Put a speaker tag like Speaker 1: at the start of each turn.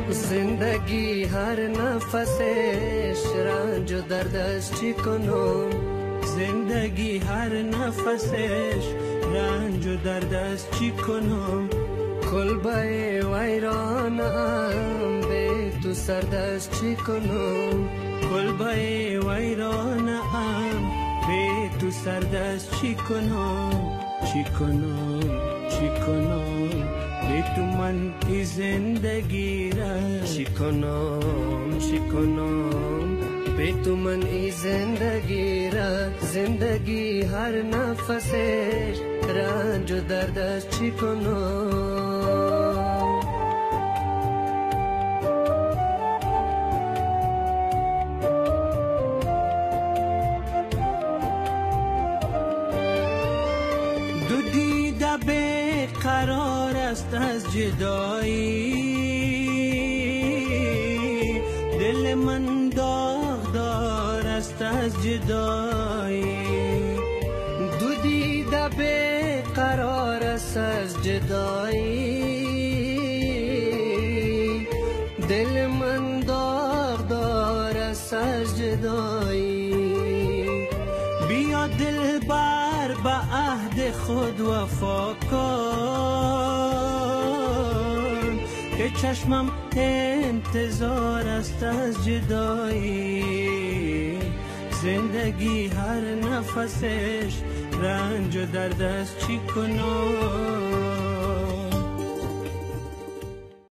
Speaker 1: زندگی هر نفسش رنج و درد است چی کنم.
Speaker 2: زندگی هر نفسش رنج و درد است چی کنم.
Speaker 1: کلبه ویرانم به تو سرد است چی کنم.
Speaker 2: کلبه ویرانم به تو سرد است چی کنم. چی کنم چی کنم به تو من ای زندگی را.
Speaker 1: چی کنم چی کنم به تو من ای زندگی را. زندگی هر نفسش رنج و درد است چی کنم.
Speaker 2: دو دیده به قرار است از جدایی. دل من داغدار است از جدایی.
Speaker 1: دو دیده به قرار است از جدایی. دل من داغدار است از جدایی.
Speaker 2: بیا دل بر به عهد خود وفا کن که چشمم انتظار است از جدایی. زندگی هر نفسش رنج و درد است چی کنم.